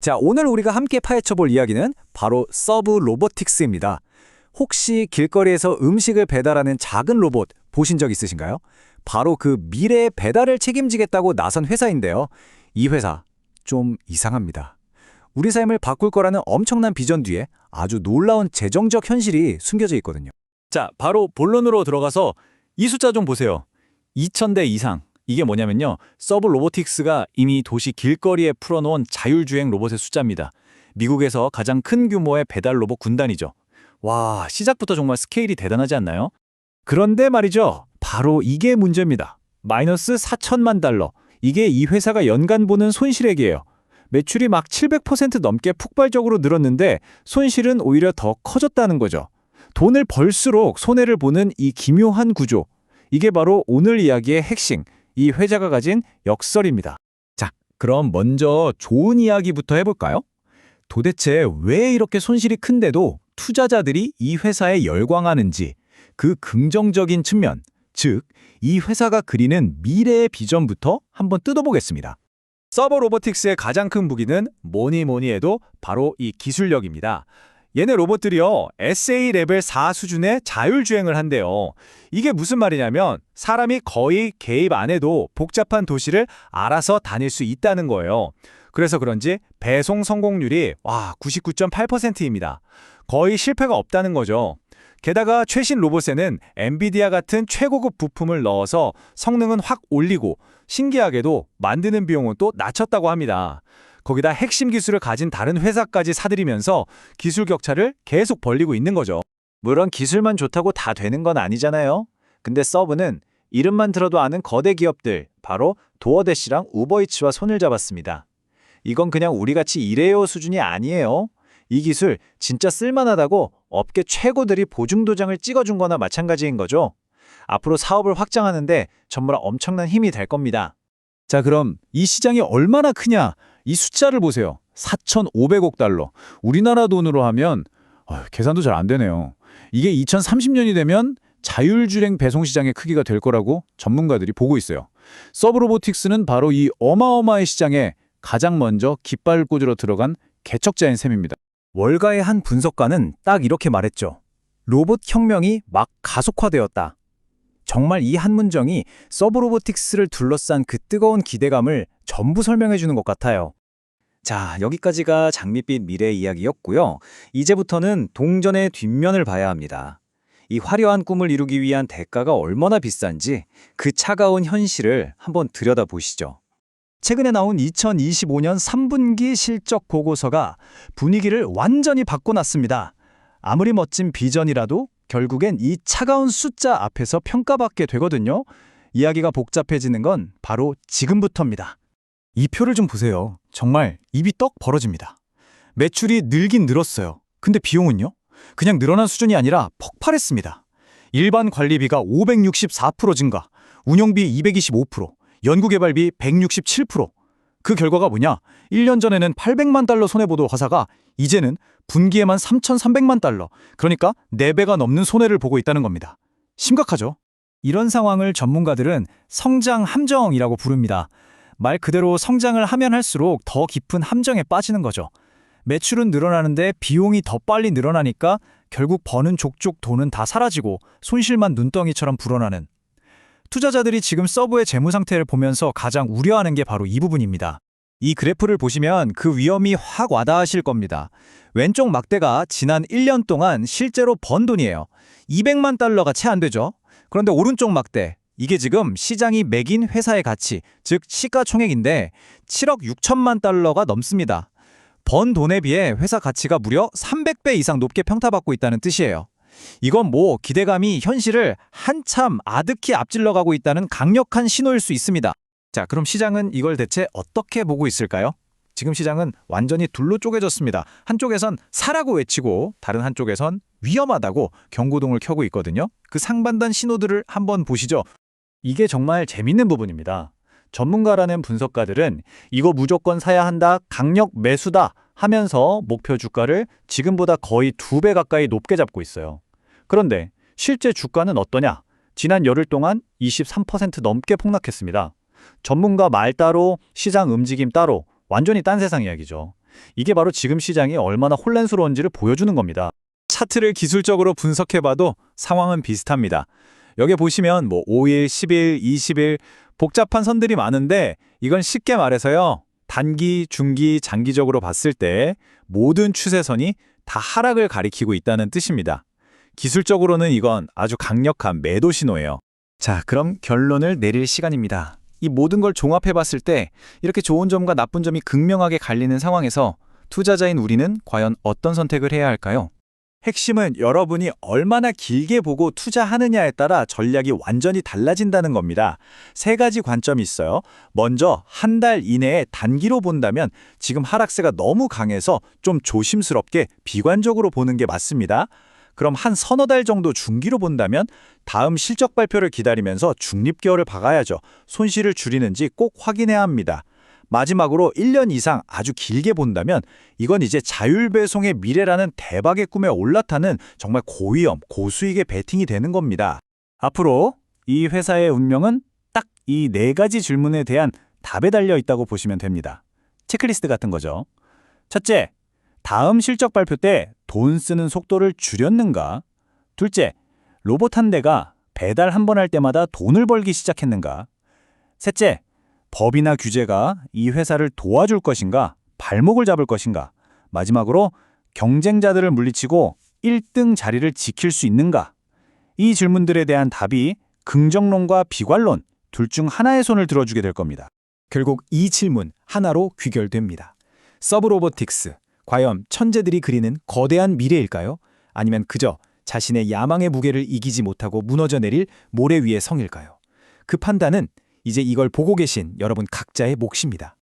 자, 오늘 우리가 함께 파헤쳐볼 이야기는 바로 서브 로보틱스입니다. 혹시 길거리에서 음식을 배달하는 작은 로봇 보신 적 있으신가요? 바로 그 미래의 배달을 책임지겠다고 나선 회사인데요. 이 회사 좀 이상합니다. 우리 삶을 바꿀 거라는 엄청난 비전 뒤에 아주 놀라운 재정적 현실이 숨겨져 있거든요. 자, 바로 본론으로 들어가서 이 숫자 좀 보세요. 2,000대 이상. 이게 뭐냐면요. 서브 로보틱스가 이미 도시 길거리에 풀어놓은 자율주행 로봇의 숫자입니다. 미국에서 가장 큰 규모의 배달 로봇 군단이죠. 와, 시작부터 정말 스케일이 대단하지 않나요? 그런데 말이죠. 바로 이게 문제입니다. 마이너스 4천만 달러. 이게 이 회사가 연간 보는 손실액이에요. 매출이 막 700% 넘게 폭발적으로 늘었는데 손실은 오히려 더 커졌다는 거죠. 돈을 벌수록 손해를 보는 이 기묘한 구조. 이게 바로 오늘 이야기의 핵심. 이 회사가 가진 역설입니다. 자, 그럼 먼저 좋은 이야기부터 해볼까요? 도대체 왜 이렇게 손실이 큰데도 투자자들이 이 회사에 열광하는지, 그 긍정적인 측면, 즉, 이 회사가 그리는 미래의 비전부터 한번 뜯어보겠습니다. 서버 로보틱스의 가장 큰 무기는 뭐니 해도 바로 이 기술력입니다. 얘네 로봇들이요, SA 레벨 4 수준의 자율주행을 한대요. 이게 무슨 말이냐면 사람이 거의 개입 안 해도 복잡한 도시를 알아서 다닐 수 있다는 거예요. 그래서 그런지 배송 성공률이 99.8%입니다. 거의 실패가 없다는 거죠. 게다가 최신 로봇에는 엔비디아 같은 최고급 부품을 넣어서 성능은 확 올리고 신기하게도 만드는 비용은 또 낮췄다고 합니다. 거기다 핵심 기술을 가진 다른 회사까지 사들이면서 기술 격차를 계속 벌리고 있는 거죠. 물론 기술만 좋다고 다 되는 건 아니잖아요. 근데 서브는 이름만 들어도 아는 거대 기업들, 바로 도어대시랑 우버이츠와 손을 잡았습니다. 이건 그냥 우리같이 일해요 수준이 아니에요. 이 기술 진짜 쓸만하다고 업계 최고들이 보증도장을 찍어준 거나 마찬가지인 거죠. 앞으로 사업을 확장하는데 전부 다 엄청난 힘이 될 겁니다. 자, 그럼 이 시장이 얼마나 크냐? 이 숫자를 보세요. 4,500억 달러. 우리나라 돈으로 하면 계산도 잘 안 되네요. 이게 2030년이 되면 자율주행 배송 시장의 크기가 될 거라고 전문가들이 보고 있어요. 서브로보틱스는 바로 이 어마어마한 시장에 가장 먼저 깃발을 꽂으러 들어간 개척자인 셈입니다. 월가의 한 분석가는 딱 이렇게 말했죠. 로봇 혁명이 막 가속화되었다. 정말 이 한 문장이 서브 로보틱스를 둘러싼 그 뜨거운 기대감을 전부 설명해 주는 것 같아요. 자, 여기까지가 장밋빛 미래 이야기였고요. 이제부터는 동전의 뒷면을 봐야 합니다. 이 화려한 꿈을 이루기 위한 대가가 얼마나 비싼지 그 차가운 현실을 한번 들여다보시죠. 최근에 나온 2025년 3분기 실적 보고서가 분위기를 완전히 바꿔놨습니다. 아무리 멋진 비전이라도 결국엔 이 차가운 숫자 앞에서 평가받게 되거든요. 이야기가 복잡해지는 건 바로 지금부터입니다. 이 표를 좀 보세요. 정말 입이 떡 벌어집니다. 매출이 늘긴 늘었어요. 근데 비용은요? 그냥 늘어난 수준이 아니라 폭발했습니다. 일반 관리비가 564% 증가, 운영비 225%, 연구개발비 167%. 그 결과가 뭐냐? 1년 전에는 800만 달러 손해보던 화사가 이제는 분기에만 3,300만 달러, 그러니까 4배가 넘는 손해를 보고 있다는 겁니다. 심각하죠? 이런 상황을 전문가들은 성장 함정이라고 부릅니다. 말 그대로 성장을 하면 할수록 더 깊은 함정에 빠지는 거죠. 매출은 늘어나는데 비용이 더 빨리 늘어나니까 결국 버는 족족 돈은 다 사라지고 손실만 눈덩이처럼 불어나는. 투자자들이 지금 서브의 재무 상태를 보면서 가장 우려하는 게 바로 이 부분입니다. 이 그래프를 보시면 그 위험이 확 와닿으실 겁니다. 왼쪽 막대가 지난 1년 동안 실제로 번 돈이에요. 200만 달러가 채 안 되죠. 그런데 오른쪽 막대, 이게 지금 시장이 매긴 회사의 가치, 즉 시가총액인데 7억 6천만 달러가 넘습니다. 번 돈에 비해 회사 가치가 무려 300배 이상 높게 평가받고 있다는 뜻이에요. 이건 뭐 기대감이 현실을 한참 아득히 앞질러 가고 있다는 강력한 신호일 수 있습니다. 자, 그럼 시장은 이걸 대체 어떻게 보고 있을까요? 지금 시장은 완전히 둘로 쪼개졌습니다. 한쪽에선 사라고 외치고 다른 한쪽에선 위험하다고 경고등을 켜고 있거든요. 그 상반된 신호들을 한번 보시죠. 이게 정말 재밌는 부분입니다. 전문가라는 분석가들은 이거 무조건 사야 한다, 강력 매수다 하면서 목표 주가를 지금보다 거의 2배 가까이 높게 잡고 있어요. 그런데 실제 주가는 어떠냐? 지난 열흘 동안 23% 넘게 폭락했습니다. 전문가 말 따로, 시장 움직임 따로, 완전히 딴 세상 이야기죠. 이게 바로 지금 시장이 얼마나 혼란스러운지를 보여주는 겁니다. 차트를 기술적으로 분석해봐도 상황은 비슷합니다. 여기 보시면 5일, 10일, 20일 복잡한 선들이 많은데 이건 쉽게 말해서요. 단기, 중기, 장기적으로 봤을 때 모든 추세선이 다 하락을 가리키고 있다는 뜻입니다. 기술적으로는 이건 아주 강력한 매도 신호예요. 자, 그럼 결론을 내릴 시간입니다. 이 모든 걸 종합해봤을 때 이렇게 좋은 점과 나쁜 점이 극명하게 갈리는 상황에서 투자자인 우리는 과연 어떤 선택을 해야 할까요? 핵심은 여러분이 얼마나 길게 보고 투자하느냐에 따라 전략이 완전히 달라진다는 겁니다. 세 가지 관점이 있어요. 먼저 한 달 이내에 단기로 본다면 지금 하락세가 너무 강해서 좀 조심스럽게 비관적으로 보는 게 맞습니다. 그럼 한 서너 달 정도 중기로 본다면 다음 실적 발표를 기다리면서 중립기어를 박아야죠. 손실을 줄이는지 꼭 확인해야 합니다. 마지막으로 1년 이상 아주 길게 본다면 이건 이제 자율배송의 미래라는 대박의 꿈에 올라타는 정말 고위험, 고수익의 베팅이 되는 겁니다. 앞으로 이 회사의 운명은 딱 이 네 가지 질문에 대한 답에 달려 있다고 보시면 됩니다. 체크리스트 같은 거죠. 첫째, 다음 실적 발표 때 돈 쓰는 속도를 줄였는가? 둘째, 로봇 한 대가 배달 한 번 할 때마다 돈을 벌기 시작했는가? 셋째, 법이나 규제가 이 회사를 도와줄 것인가, 발목을 잡을 것인가? 마지막으로 경쟁자들을 물리치고 1등 자리를 지킬 수 있는가? 이 질문들에 대한 답이 긍정론과 비관론 둘 중 하나의 손을 들어주게 될 겁니다. 결국 이 질문 하나로 귀결됩니다. 서브로보틱스, 과연 천재들이 그리는 거대한 미래일까요? 아니면 그저 자신의 야망의 무게를 이기지 못하고 무너져 내릴 모래 위의 성일까요? 그 판단은 이제 이걸 보고 계신 여러분 각자의 몫입니다.